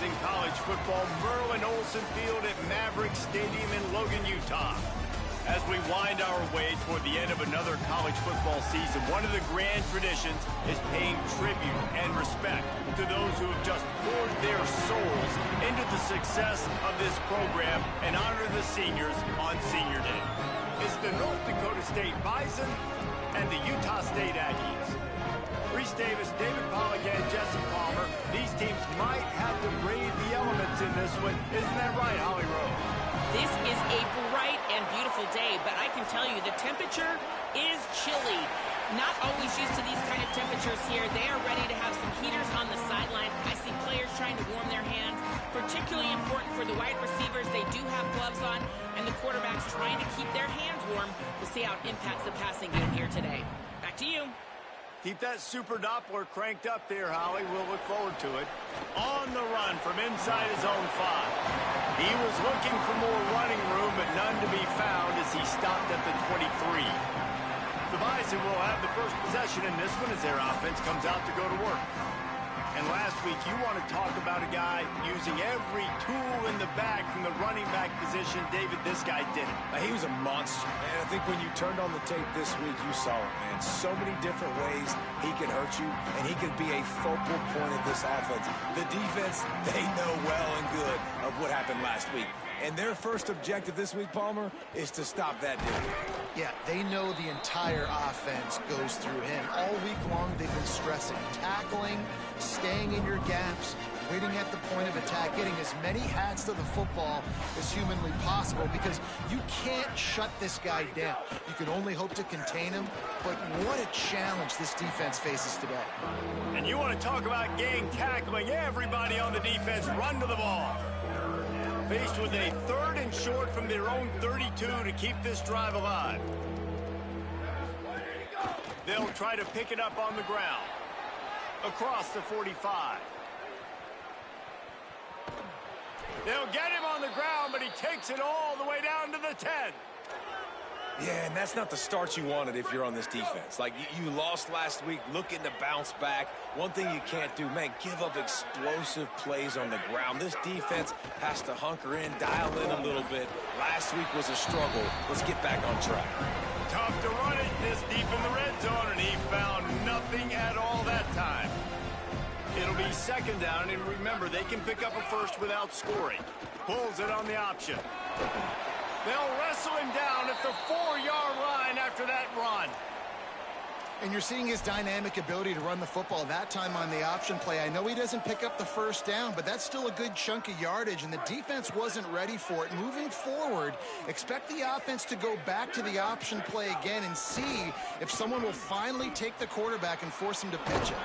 in college football, Merlin Olsen Field at Maverick Stadium in Logan, Utah. As we wind our way toward the end of another college football season, one of the grand traditions is paying tribute and respect to those who have just poured their souls into the success of this program and honor the seniors on Senior Day. It's the North Dakota State Bison and the Utah State Aggies. Reese Davis, David Pollock, and Jesse Palmer. These teams might have to brave the elements in this one. Isn't that right, Holly Rowe? This is a bright and beautiful day, but I can tell you the temperature is chilly. Not always used to these kind of temperatures here. They are ready to have some heaters on the sideline. I see players trying to warm their hands. Particularly important for the wide receivers. They do have gloves on, and the quarterbacks trying to keep their hands warm. We'll see how it impacts the passing game here today. Back to you. Keep that Super Doppler cranked up there, Holly. We'll look forward to it. On the run from inside his own 5. He was looking for more running room, but none to be found as he stopped at the 23. The Bison will have the first possession in this one as their offense comes out to go to work. And last week, you want to talk about a guy using every tool in the bag from the running back position. David, this guy did it. He was a monster, man. I think when you turned on the tape this week, you saw it, man. So many different ways he could hurt you, and he could be a focal point of this offense. The defense, they know well and good of what happened last week. And their first objective this week, Palmer, is to stop that dude. Yeah, they know the entire offense goes through him. All week long, they've been stressing tackling, staying in your gaps, waiting at the point of attack, getting as many hats to the football as humanly possible because you can't shut this guy down. You can only hope to contain him, but what a challenge this defense faces today. And you want to talk about gang tackling, everybody on the defense run to the ball. Faced with a 3rd and short from their own 32 to keep this drive alive. They'll try to pick it up on the ground. Across the 45. They'll get him on the ground, but he takes it all the way down to the 10. Yeah, and that's not the start you wanted if you're on this defense. Like, you lost last week, looking to bounce back. One thing you can't do, man, give up explosive plays on the ground. This defense has to hunker in, dial in a little bit. Last week was a struggle. Let's get back on track. Tough to run it this deep in the red zone, and he found nothing at all that time. It'll be 2nd down, and remember, they can pick up a first without scoring. Pulls it on the option. They'll wrestle him down at the 4-yard line after that run. And you're seeing his dynamic ability to run the football that time on the option play. I know he doesn't pick up the first down, but that's still a good chunk of yardage, and the defense wasn't ready for it. Moving forward, expect the offense to go back to the option play again and see if someone will finally take the quarterback and force him to pitch it.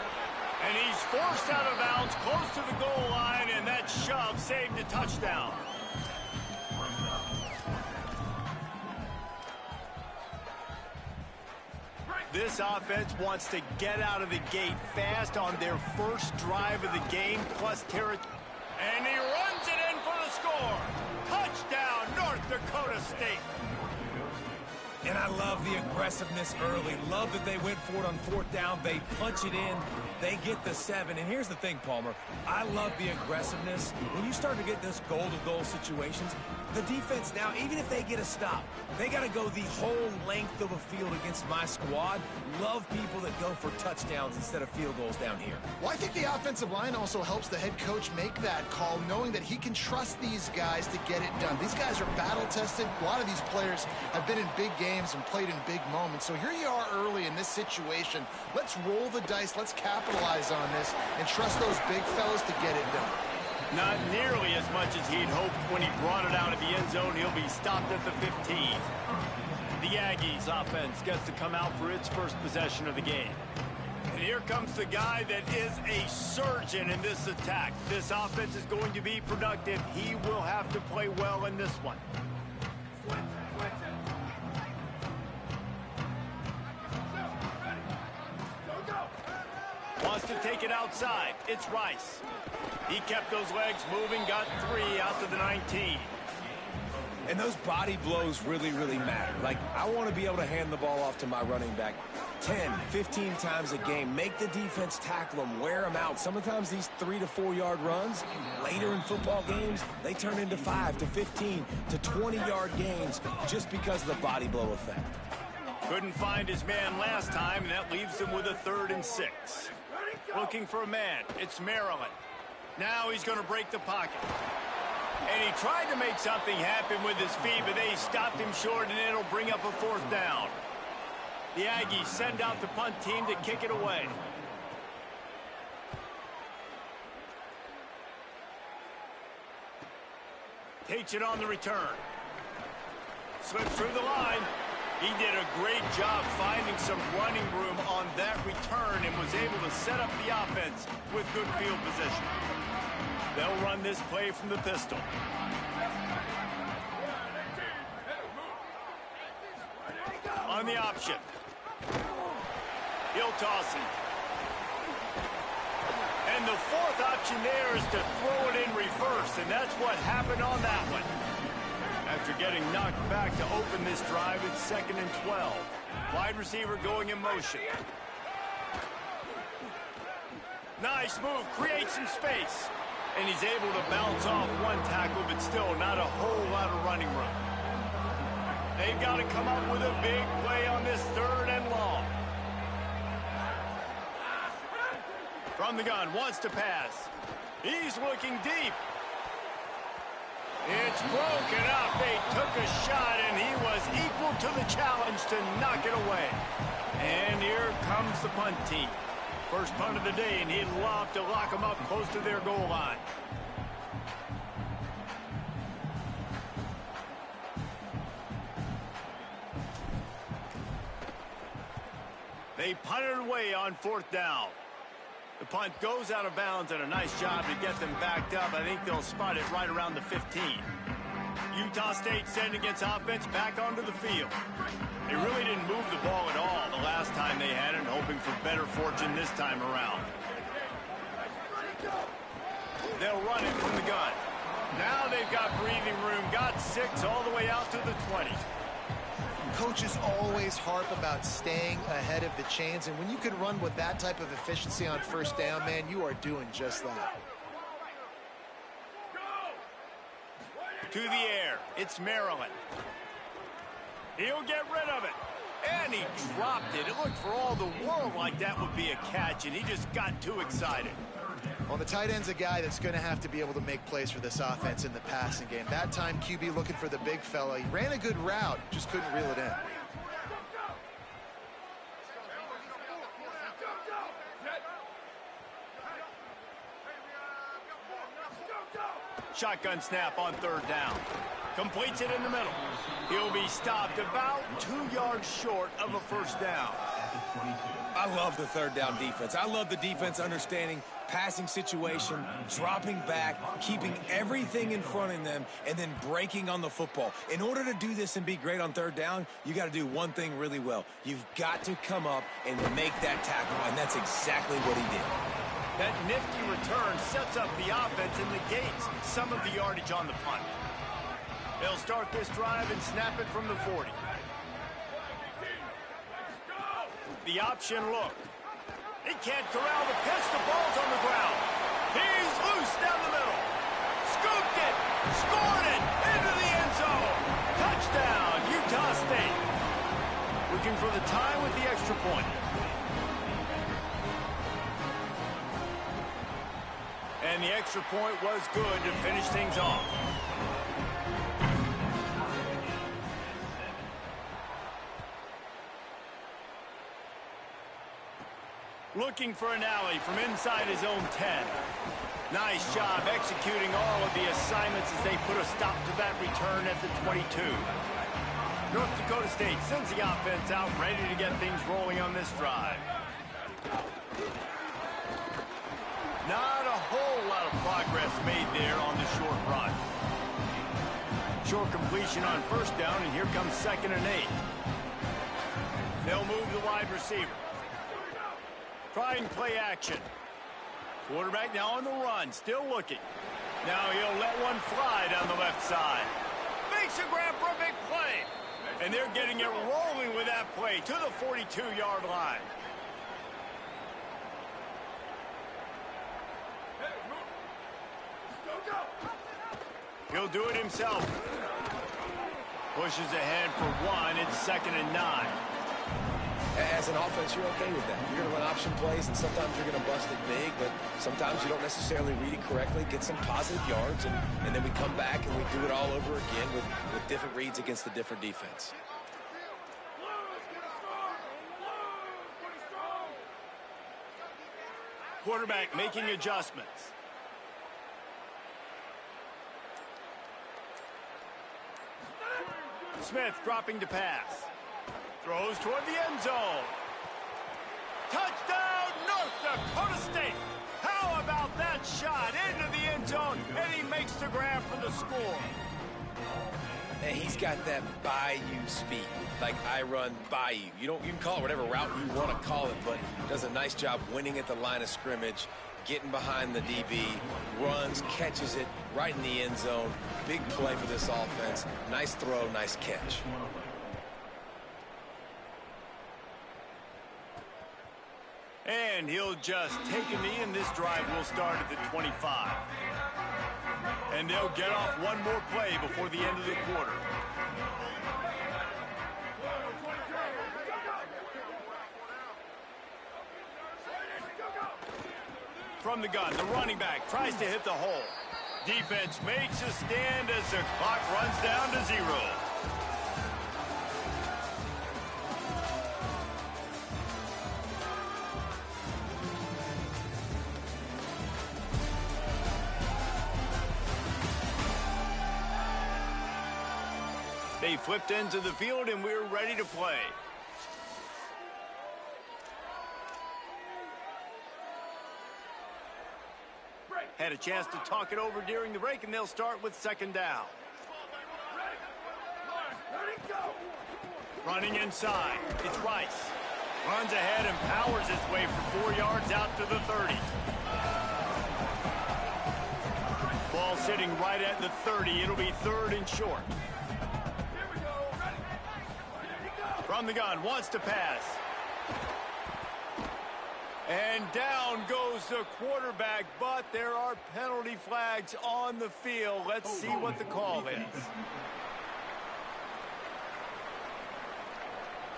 And he's forced out of bounds close to the goal line, and that shove saved a touchdown. This offense wants to get out of the gate fast on their first drive of the game, plus territory. And he runs it in for the score. Touchdown, North Dakota State. And I love the aggressiveness early. Love that they went for it on 4th down. They punch it in. They get the 7. And here's the thing, Palmer. I love the aggressiveness. When you start to get this goal-to-goal situations, the defense now, even if they get a stop, they got to go the whole length of a field against my squad. Love people that go for touchdowns instead of field goals down here. Well, I think the offensive line also helps the head coach make that call, knowing that he can trust these guys to get it done. These guys are battle-tested. A lot of these players have been in big games and played in big moments. So here you are early in this situation. Let's roll the dice. Let's capitalize on this and trust those big fellas to get it done. Not nearly as much as he'd hoped when he brought it out of the end zone. He'll be stopped at the 15. The Aggies offense gets to come out for its first possession of the game. And here comes the guy that is a surgeon in this attack. This offense is going to be productive. He will have to play well in this one. Wants to take it outside. It's Rice. He kept those legs moving, got 3 out to the 19. And those body blows really, really matter. Like, I want to be able to hand the ball off to my running back 10, 15 times a game. Make the defense tackle them, wear them out. Sometimes these 3 to 4 yard runs, later in football games, they turn into 5 to 15 to 20 yard gains just because of the body blow effect. Couldn't find his man last time, and that leaves him with a 3rd and 6. Looking for a man. It's Maryland. Now he's going to break the pocket. And he tried to make something happen with his feet, but they stopped him short, and it'll bring up a 4th down. The Aggies send out the punt team to kick it away. Takes it on the return. Slips through the line. He did a great job finding some running room on that return and was able to set up the offense with good field position. They'll run this play from the pistol. On the option. He'll toss it. And the 4th option there is to throw it in reverse, and that's what happened on that one. After getting knocked back to open this drive, it's 2nd and 12. Wide receiver going in motion. Nice move, creates some space. And he's able to bounce off one tackle, but still not a whole lot of running room. They've got to come up with a big play on this 3rd and long. From the gun, wants to pass. He's looking deep. It's broken up. They took a shot, and he was equal to the challenge to knock it away. And here comes the punt team. First punt of the day, and he'd love to lock them up close to their goal line. They punted away on 4th down. The punt goes out of bounds, and a nice job to get them backed up. I think they'll spot it right around the 15. Utah State sending its offense back onto the field. They really didn't move the ball at all the last time they had it, hoping for better fortune this time around. They'll run it from the gun. Now they've got breathing room, got 6 all the way out to the 20. Coaches always harp about staying ahead of the chains, and when you can run with that type of efficiency on 1st down, man, you are doing just that. To the air, it's Maryland. He'll get rid of it. And he dropped it. It looked for all the world like that would be a catch, and he just got too excited. Well, the tight end's a guy that's going to have to be able to make plays for this offense in the passing game. That time, QB looking for the big fella. He ran a good route, just couldn't reel it in. Shotgun snap on 3rd down. Completes it in the middle. He'll be stopped about 2 yards short of a 1st down. I love the 3rd down defense. I love the defense understanding passing situation, dropping back, keeping everything in front of them, and then breaking on the football. In order to do this and be great on 3rd down, you got to do one thing really well. You've got to come up and make that tackle, and that's exactly what he did. That nifty return sets up the offense and negates some of the yardage on the punt. They'll start this drive and snap it from the 40. The option look. He can't corral the pitch. The ball's on the ground. He's loose down the middle. Scooped it. Scored it. Into the end zone. Touchdown, Utah State. Looking for the tie with the extra point. And the extra point was good to finish things off. Looking for an alley from inside his own 10. Nice job executing all of the assignments as they put a stop to that return at the 22. North Dakota State sends the offense out, ready to get things rolling on this drive. Not a whole lot of progress made there on the short run. Short completion on 1st down, and here comes 2nd and 8. They'll move the wide receiver. Trying play action. Quarterback now on the run, still looking. Now he'll let one fly down the left side. Makes a grab And they're getting it rolling with that play to the 42-yard line. He'll do it himself. Pushes ahead for one. It's 2nd and 9. As an offense, you're okay with that. You're going to run option plays, and sometimes you're going to bust it big, but sometimes you don't necessarily read it correctly, get some positive yards, and then we come back and we do it all over again with different reads against the different defense. Quarterback making adjustments. Smith dropping to pass. Throws toward the end zone. Touchdown, North Dakota State. How about that shot into the end zone? And he makes the grab for the score. And he's got that bayou speed, like I run bayou. You can call it whatever route you want to call it, but does a nice job winning at the line of scrimmage, getting behind the DB, runs, catches it right in the end zone. Big play for this offense. Nice throw, nice catch. And he'll just take a knee, and this drive will start at the 25. And they'll get off one more play before the end of the quarter. From the gun, the running back tries to hit the hole. Defense makes a stand as the clock runs down to 0. They flipped into the field, and we're ready to play. Had a chance to talk it over during the break, and they'll start with 2nd down. Running inside, it's Rice. Runs ahead and powers his way for 4 yards out to the 30. Ball sitting right at the 30. It'll be 3rd and short. From the gun, wants to pass. And down goes the quarterback, but there are penalty flags on the field. Let's see what the call is.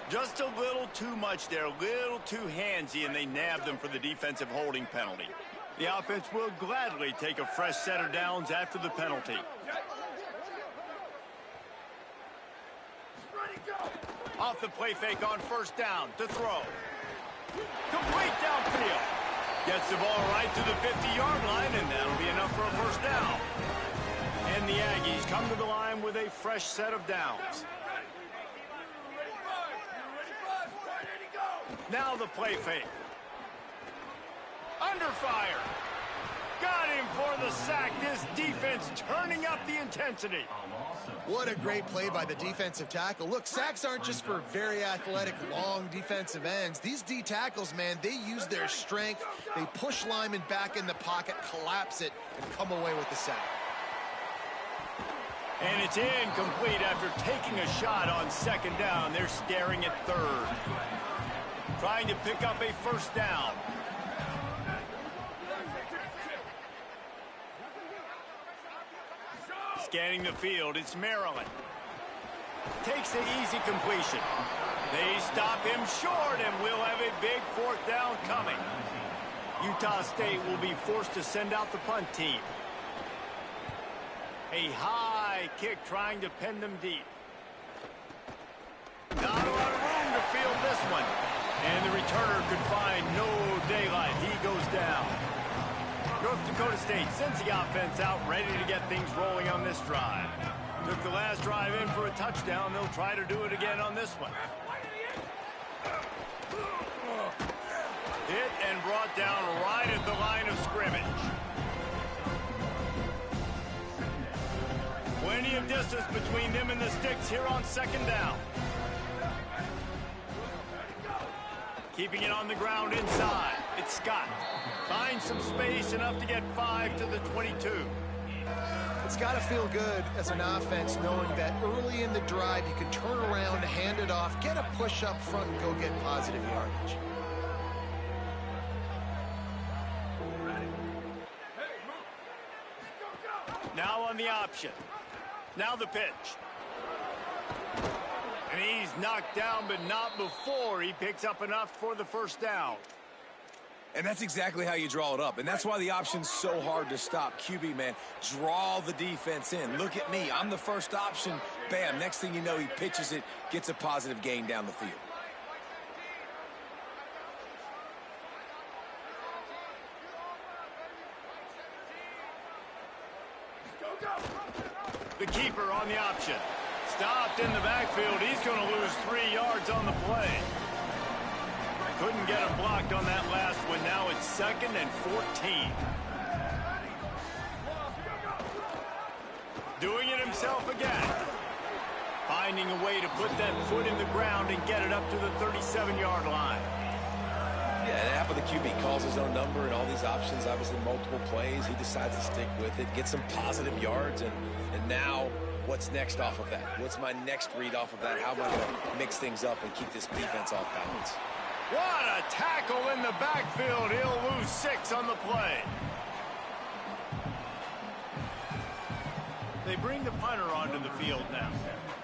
Just a little too much there, a little too handsy, and they nabbed them for the defensive holding penalty. The offense will gladly take a fresh set of downs after the penalty. Off the play fake on 1st down to throw. Complete downfield. Gets the ball right to the 50-yard line, and that'll be enough for a 1st down. And the Aggies come to the line with a fresh set of downs. Now the play fake. Under fire. Got him for the sack. This defense turning up the intensity. What a great play by the defensive tackle. Look, sacks aren't just for very athletic, long defensive ends. These D tackles, man, they use their strength. They push linemen back in the pocket, collapse it, and come away with the sack. And it's incomplete after taking a shot on 2nd down. They're staring at 3rd. Trying to pick up a 1st down. Scanning the field, it's Maryland. Takes the easy completion. They stop him short, and we'll have a big 4th down coming. Utah State will be forced to send out the punt team. A high kick trying to pin them deep. Not a lot of room to field this one. And the returner could find no daylight. He goes down. North Dakota State sends the offense out, ready to get things rolling on this drive. Took the last drive in for a touchdown. They'll try to do it again on this one. Hit and brought down right at the line of scrimmage. Plenty of distance between them and the sticks here on 2nd down. Keeping it on the ground inside. It's Scott. Finds some space, enough to get 5 to the 22. It's got to feel good as an offense knowing that early in the drive you can turn around, hand it off, get a push up front, and go get positive yardage. Now on the option. Now the pitch. And he's knocked down, but not before he picks up enough for the first down. And that's exactly how you draw it up. And that's why the option's so hard to stop. QB, man, draw the defense in. Look at me. I'm the first option. Bam. Next thing you know, he pitches it, gets a positive gain down the field. The keeper on the option. Stopped in the backfield. He's going to lose 3 yards on the play. Couldn't get him blocked on that last one. Now it's 2nd and 14. Doing it himself again. Finding a way to put that foot in the ground and get it up to the 37-yard line. Yeah, it happened. The QB calls his own number and all these options, obviously multiple plays. He decides to stick with it, get some positive yards, and now what's next off of that? What's my next read off of that? How am I going to mix things up and keep this defense off balance? What a tackle in the backfield. He'll lose 6 on the play. They bring the punter onto the field now.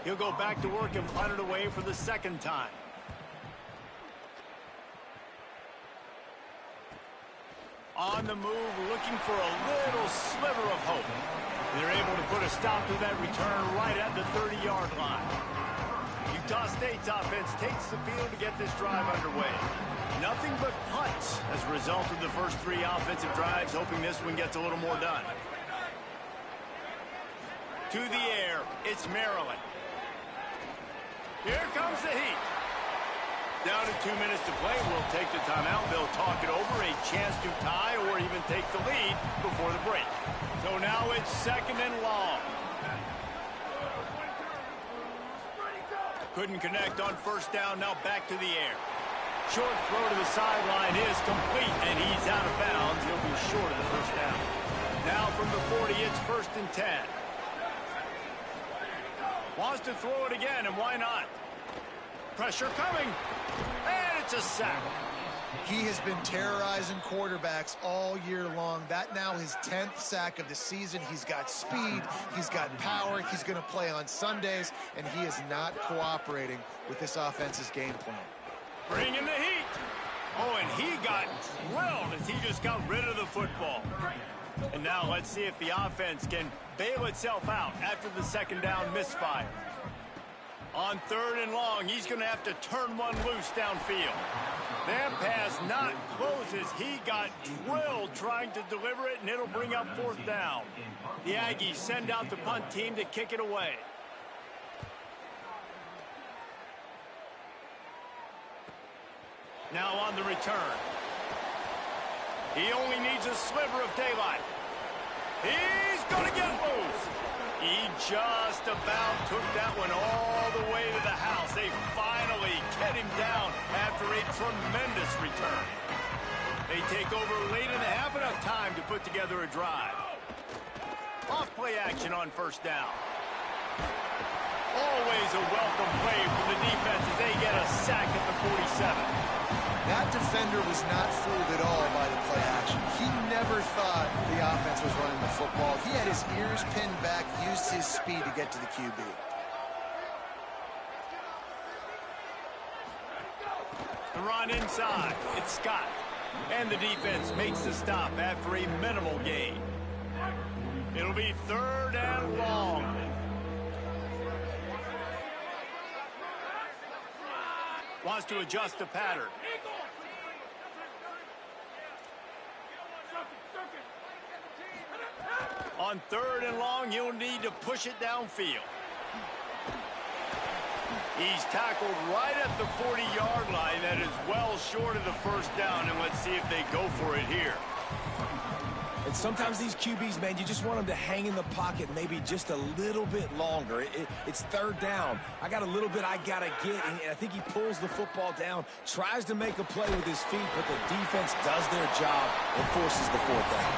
He'll go back to work and punt it away for the 2nd time. On the move, looking for a little sliver of hope. They're able to put a stop to that return right at the 30-yard line. Utah State's offense takes the field to get this drive underway. Nothing but punts as a result of the first 3 offensive drives, hoping this one gets a little more done. To the air, it's Maryland. Here comes the heat. Down to 2 minutes to play. We'll take the timeout. They'll talk it over. A chance to tie or even take the lead before the break. So now it's 2nd and long. Couldn't connect on first down. Now back to the air. Short throw to the sideline is complete, and he's out of bounds. He'll be short of the first down. Now from the 40, it's 1st and 10. Wants to throw it again, and why not? Pressure coming, and it's a sack. He has been terrorizing quarterbacks all year long. That now his 10th sack of the season. He's got speed, he's got power, he's going to play on Sundays, and he is not cooperating with this offense's game plan. Bring in the heat. Oh, and he got drilled as he just got rid of the football. And now let's see if the offense can bail itself out after the 2nd down misfire. On 3rd and long, he's going to have to turn one loose downfield. That pass not closes. He got drilled trying to deliver it, and it'll bring up 4th down. The Aggies send out the punt team to kick it away. Now on the return. He only needs a sliver of daylight. He's going to get loose. He just about took that one all the way to the house. They finally get him down after a tremendous return. They take over late in the half, enough time to put together a drive. Off play action on first down. Always a welcome play from the defense as they get a sack at the 47. That defender was not fooled at all by the play action. He never thought the offense was running the football. He had his ears pinned back, used his speed to get to the QB. The run inside. It's Scott. And the defense makes the stop after a minimal gain. It'll be 3rd and long. Wants to adjust the pattern. On 3rd and long, you'll need to push it downfield. He's tackled right at the 40-yard line. That is well short of the first down, and let's see if they go for it here. And sometimes these QBs, man, you just want them to hang in the pocket maybe just a little bit longer. It's 3rd down. I got a little bit I got to get, and I think he pulls the football down, tries to make a play with his feet, but the defense does their job and forces the 4th down.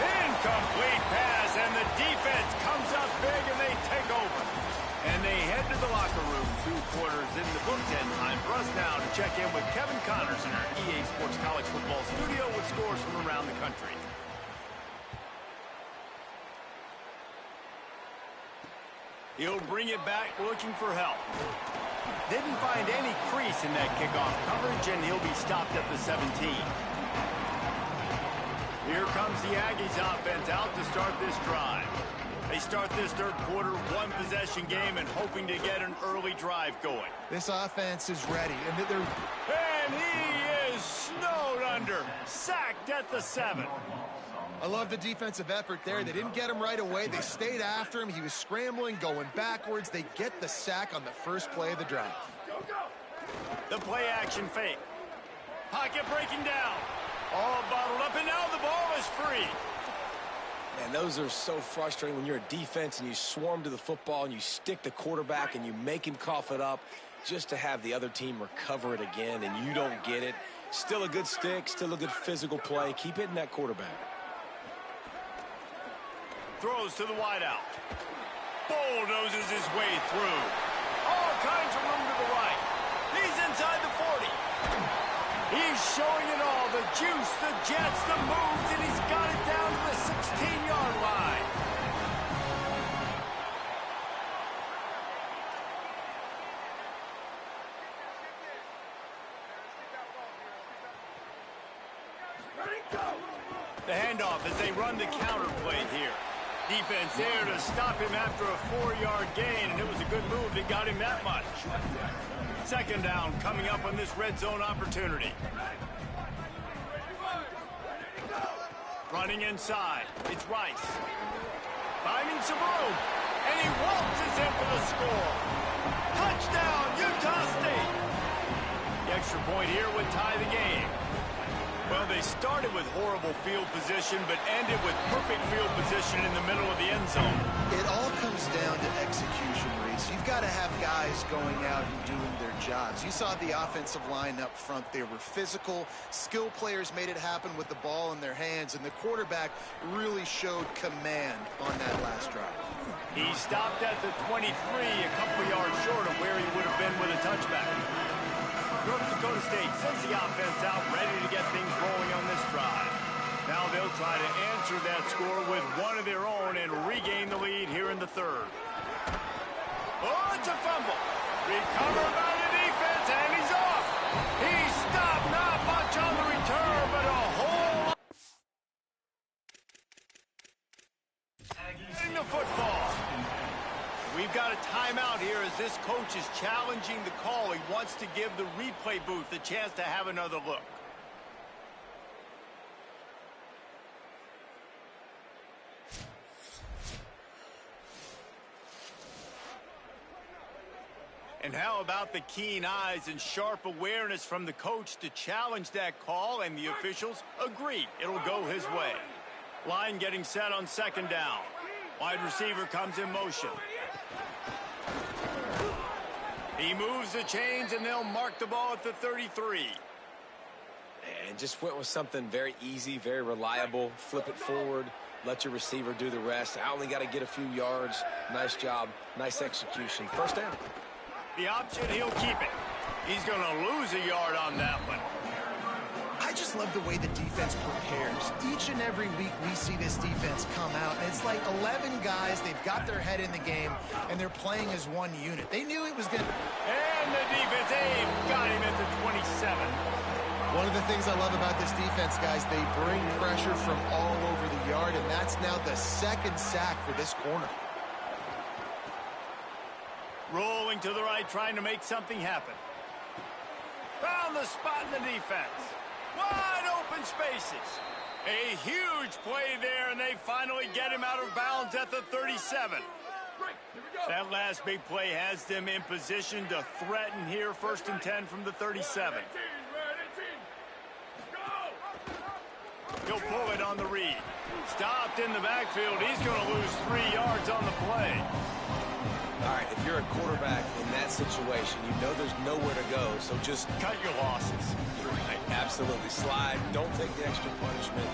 In Incomplete pass, and the defense comes up big, and they take over. And they head to the locker room. 2 quarters in the books, and time for us now to check in with Kevin Connors in our EA Sports College Football studio with scores from around the country. He'll bring it back looking for help. Didn't find any crease in that kickoff coverage, and he'll be stopped at the 17. Here comes the Aggies offense out to start this drive. They start this third quarter, 1-possession game, and hoping to get an early drive going. This offense is ready. And he is snowed under, sacked at the 7. I love the defensive effort there. They didn't get him right away. They stayed after him. He was scrambling, going backwards. They get the sack on the first play of the drive. The play action fake. Pocket breaking down. All bottled up, and now the ball is free. Man, those are so frustrating when you're a defense and you swarm to the football and you stick the quarterback and you make him cough it up just to have the other team recover it again, and you don't get it. Still a good stick, still a good physical play. Keep hitting that quarterback. Throws to the wideout. Bulldozes his way through. All kinds of room to the right. He's inside the 40. He's showing it all. The juice, the jets, the moves, and he's got it down to the 16-yard line. The handoff as they run the counter play here. Defense there to stop him after a 4-yard gain, and it was a good move that got him that much. Second down coming up on this red zone opportunity. Running inside, it's Rice. Finding some room, and he waltzes in for the score. Touchdown, Utah State. The extra point here would tie the game. Well, they started with horrible field position, but ended with perfect field position in the middle of the end zone. It all comes down to execution, Reese. You've got to have guys going out and doing their jobs. You saw the offensive line up front. They were physical. Skill players made it happen with the ball in their hands, and the quarterback really showed command on that last drive. He stopped at the 23, a couple yards short of where he would have been with a touchback. North Dakota State sends the offense out, ready to get things rolling on this drive. Now they'll try to answer that score with one of their own and regain the lead here in the third. Oh, it's a fumble. Recovered by the defense, and he's off. He's stopped, not much on the return, but a whole lot. In the football. We've got a timeout here as this coach is challenging the call. He wants to give the replay booth a chance to have another look. And how about the keen eyes and sharp awareness from the coach to challenge that call, and the officials agree it'll go his way. Line getting set on second down. Wide receiver comes in motion. He moves the chains, and they'll mark the ball at the 33. And just went with something very easy, very reliable. Flip it forward, let your receiver do the rest. I only got to get a few yards. Nice job, nice execution. First down. The option, he'll keep it. He's going to lose a yard on that one. I just love the way the defense prepares. Each and every week we see this defense come out, and it's like 11 guys. They've got their head in the game, and they're playing as one unit. They knew it was going to... And the defense, got him at the 27. One of the things I love about this defense, guys, they bring pressure from all over the yard, and that's now the second sack for this corner. Rolling to the right, trying to make something happen. Found the spot in the defense. Wide open spaces. A huge play there, and they finally get him out of bounds at the 37. That last big play has them in position to threaten here. 1st and 10 from the 37. He'll pull it on the read. Stopped in the backfield. He's going to lose 3 yards on the play. All right, if you're a quarterback in that situation, you know there's nowhere to go, so just cut your losses. You're right. Absolutely. Slide. Don't take the extra punishment.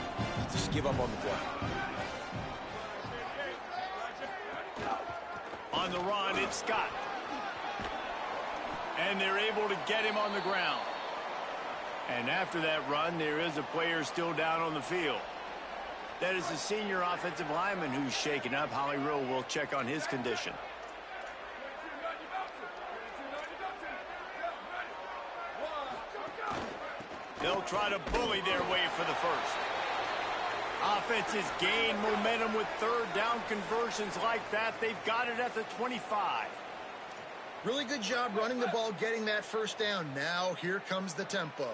Just give up on the play. On the run, it's Scott. And they're able to get him on the ground. And after that run, there is a player still down on the field. That is the senior offensive lineman who's shaken up. Holly Rowe will check on his condition. They'll try to bully their way for the first. Offenses gain momentum with third down conversions like that. They've got it at the 25. Really good job running the ball, getting that first down. Now here comes the tempo.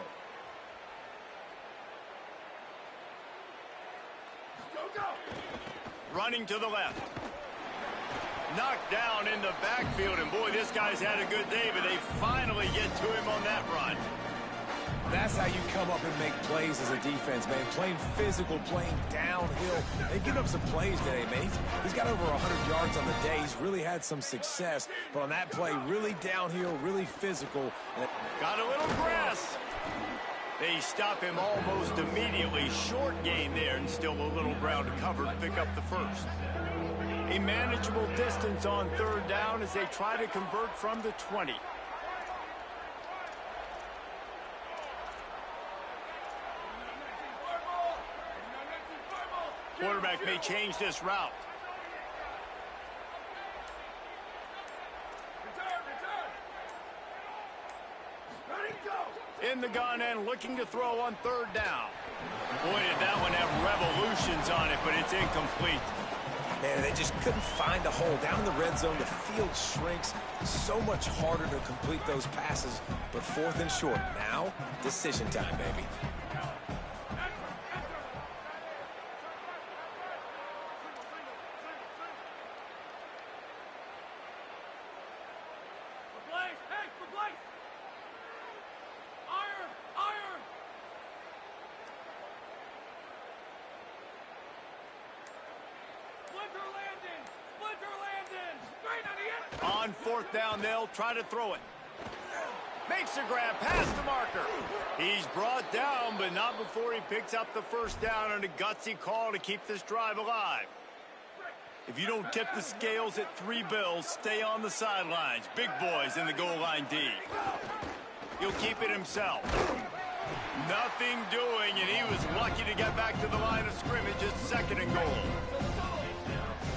Running to the left. Knocked down in the backfield, and boy, this guy's had a good day, but they finally get to him on that run. That's how you come up and make plays as a defense, man. Playing physical, playing downhill. They've given up some plays today, man. He's got over 100 yards on the day. He's really had some success. But on that play, really downhill, really physical. Got a little grass. They stop him almost immediately. Short gain there, and still a little ground to cover to pick up the first. A manageable distance on third down as they try to convert from the 20. Quarterback may change this route. In the gun and looking to throw on third down. Boy, did that one have revolutions on it, but it's incomplete. Man, they just couldn't find a hole. Down in the red zone, the field shrinks. So much harder to complete those passes, but fourth and short. Now, decision time, baby. On fourth down, they'll try to throw it. Makes a grab past the marker. He's brought down, but not before he picks up the first down on a gutsy call to keep this drive alive. If you don't tip the scales at 3 bills, stay on the sidelines. Big boys in the goal line D. He'll keep it himself. Nothing doing, and he was lucky to get back to the line of scrimmage at second and goal.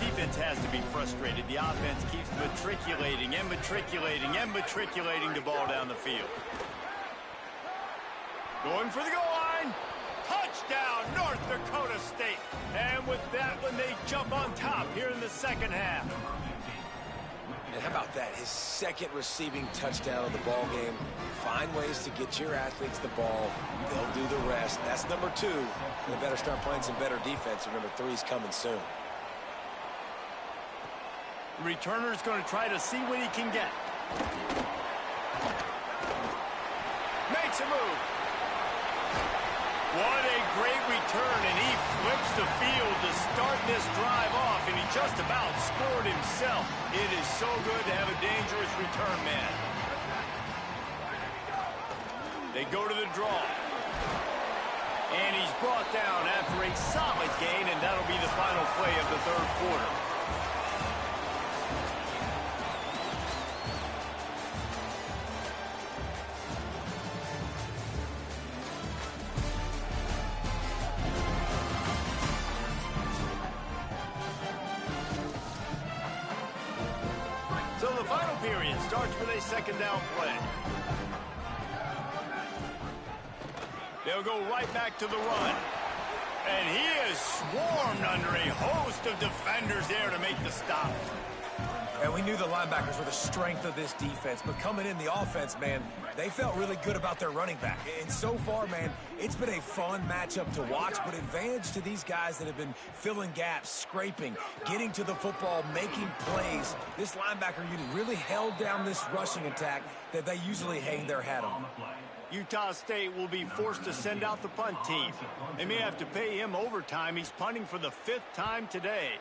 Defense has to be frustrated. The offense keeps matriculating and matriculating and matriculating the ball down the field. Going for the goal line. Touchdown, North Dakota State. And with that one, they jump on top here in the second half. And how about that? His second receiving touchdown of the ball game. Find ways to get your athletes the ball. They'll do the rest. That's number 2. They better start playing some better defense. Number 3's coming soon. The returner's going to try to see what he can get. Makes a move. What a great return, and he flips the field to start this drive off, and he just about scored himself. It is so good to have a dangerous return man. They go to the draw. And he's brought down after a solid gain, and that'll be the final play of the third quarter. So the final period starts with a second down play. They'll go right back to the run. And he is swarmed under a host of defenders there to make the stop. And we knew the linebackers were the strength of this defense, but coming in the offense, man, they felt really good about their running back. And so far, man, it's been a fun matchup to watch, but advantage to these guys that have been filling gaps, scraping, getting to the football, making plays. This linebacker unit really held down this rushing attack that they usually hang their hat on. Utah State will be forced to send out the punt team. They may have to pay him overtime. He's punting for the 5th time today.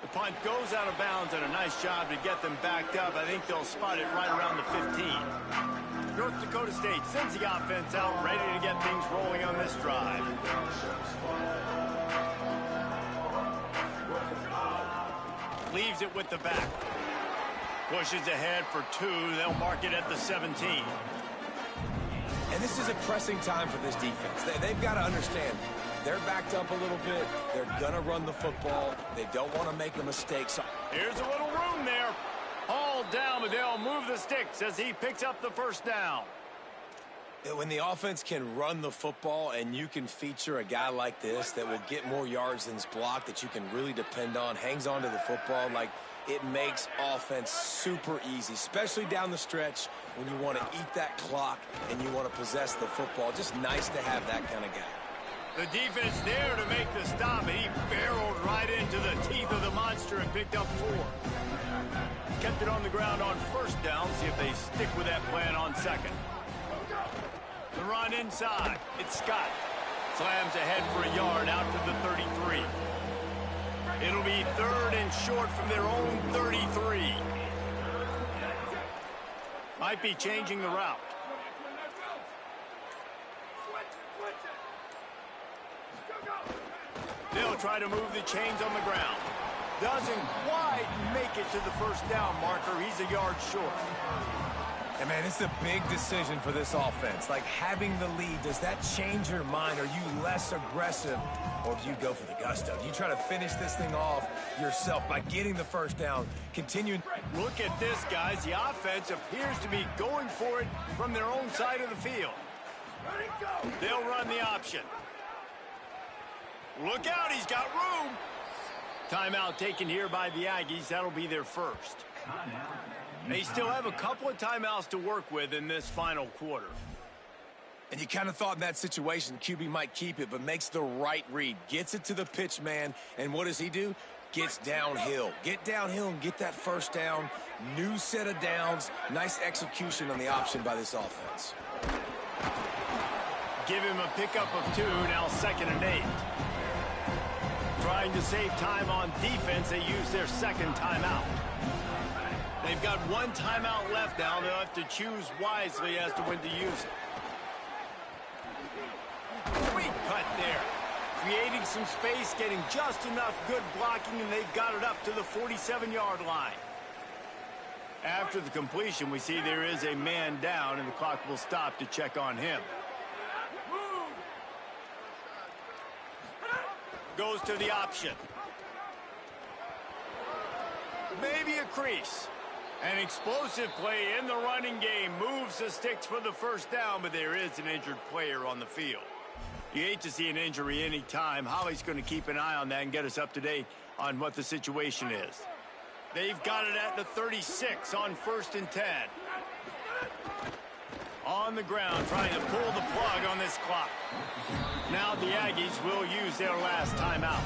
The punt goes out of bounds, and a nice job to get them backed up. I think they'll spot it right around the 15. North Dakota State sends the offense out, ready to get things rolling on this drive. Leaves it with the back. Pushes ahead for 2. They'll mark it at the 17. And this is a pressing time for this defense. They've got to understand, they're backed up a little bit. They're going to run the football. They don't want to make a mistake. So here's a little room there. Hauled down, but they'll move the sticks as he picks up the first down. When the offense can run the football and you can feature a guy like this that will get more yards than's blocked, that you can really depend on, hangs on to the football, like it makes offense super easy, especially down the stretch when you want to eat that clock and you want to possess the football. Just nice to have that kind of guy. The defense there to make the stop, and he barreled right into the teeth of the monster and picked up 4. Kept it on the ground on first down. See if they stick with that plan on second. The run inside. It's Scott. Slams ahead for a yard out to the 33. It'll be 3rd and short from their own 33. Might be changing the route. They'll try to move the chains on the ground. Doesn't quite make it to the first down marker. He's a yard short. And, man, it's a big decision for this offense. Like, having the lead, does that change your mind? Are you less aggressive, or do you go for the gusto? Do you try to finish this thing off yourself by getting the first down, continuing? Look at this, guys. The offense appears to be going for it from their own side of the field. They'll run the option. Look out, he's got room. Timeout taken here by the Aggies. That'll be their first. They still have a couple of timeouts to work with in this final quarter. And you kind of thought in that situation QB might keep it, but makes the right read. Gets it to the pitch man, and what does he do? Gets downhill. Get downhill and get that first down. New set of downs. Nice execution on the option by this offense. Give him a pickup of 2, now 2nd and 8. Trying to save time on defense, they use their second timeout. They've got 1 timeout left now. They'll have to choose wisely as to when to use it. Sweet cut there. Creating some space, getting just enough good blocking, and they've got it up to the 47-yard line. After the completion, we see there is a man down, and the clock will stop to check on him. Goes to the option. Maybe a crease. An explosive play in the running game. Moves the sticks for the first down, but there is an injured player on the field. You hate to see an injury any time. Holly's going to keep an eye on that and get us up to date on what the situation is. They've got it at the 36 on 1st and 10. On the ground, trying to pull the plug on this clock. Now the Aggies will use their last timeout.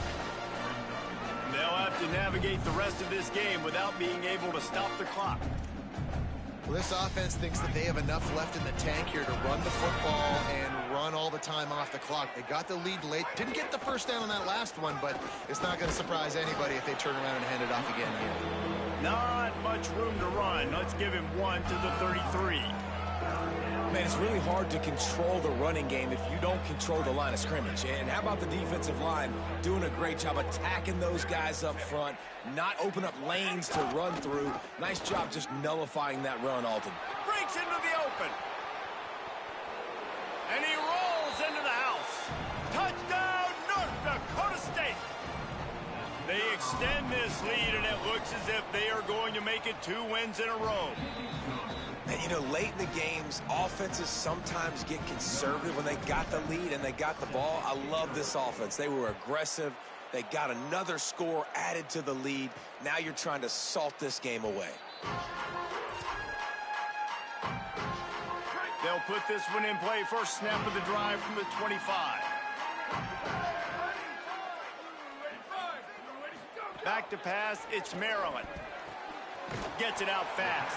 They'll have to navigate the rest of this game without being able to stop the clock. Well, this offense thinks that they have enough left in the tank here to run the football and run all the time off the clock. They got the lead late. Didn't get the first down on that last one, but it's not going to surprise anybody if they turn around and hand it off again here. Not much room to run. Let's give him 1 to the 33. Man, it's really hard to control the running game if you don't control the line of scrimmage. And how about the defensive line doing a great job attacking those guys up front, not open up lanes to run through. Nice job just nullifying that run, Alton. Breaks into the open. And he rolls into the house. Touchdown, North Dakota State. They extend this lead, and it looks as if they are going to make it 2 wins in a row. And, you know, late in the games, offenses sometimes get conservative when they got the lead and they got the ball. I love this offense. They were aggressive. They got another score added to the lead. Now you're trying to salt this game away. They'll put this one in play. First snap of the drive from the 25. Back to pass. It's Maryland. Gets it out fast.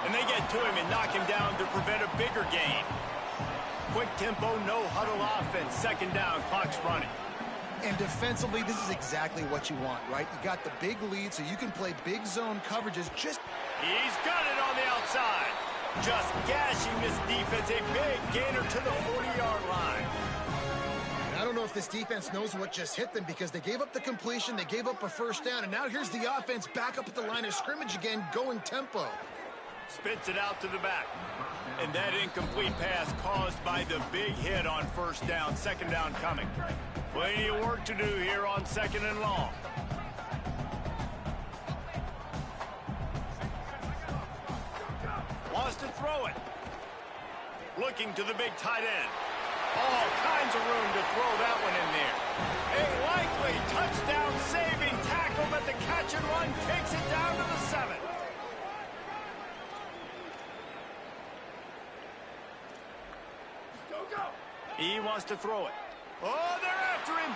And they get to him and knock him down to prevent a bigger gain. Quick tempo, no huddle offense. 2nd down, clock's running. And defensively, this is exactly what you want, right? You got the big lead, so you can play big zone coverages. He's got it on the outside. Just gashing this defense. A big gainer to the 40-yard line. And I don't know if this defense knows what just hit them because they gave up the completion, they gave up a first down, and now here's the offense back up at the line of scrimmage again, going tempo. Spits it out to the back. And that incomplete pass caused by the big hit on first down. Second down coming. Plenty of work to do here on second and long. Wants to throw it. Looking to the big tight end. All kinds of room to throw that one in there. A likely touchdown-saving tackle, but the catch and run takes it down to the 7. He wants to throw it. Oh, they're after him.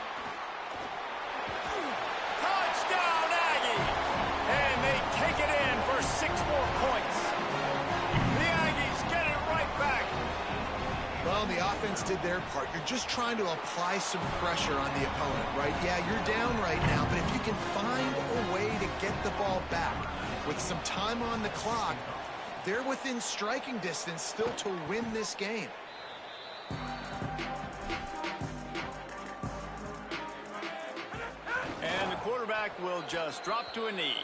Touchdown, Aggie. And they take it in for 6 more points. The Aggies get it right back. Well, the offense did their part. You're just trying to apply some pressure on the opponent, right? Yeah, you're down right now, but if you can find a way to get the ball back with some time on the clock, they're within striking distance still to win this game. And the quarterback will just drop to a knee.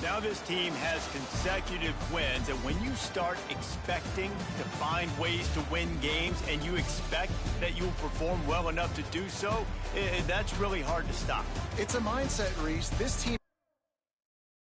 Now this team has consecutive wins, and when you start expecting to find ways to win games and you expect that you'll perform well enough to do so, that's really hard to stop. It's a mindset, Reese. This team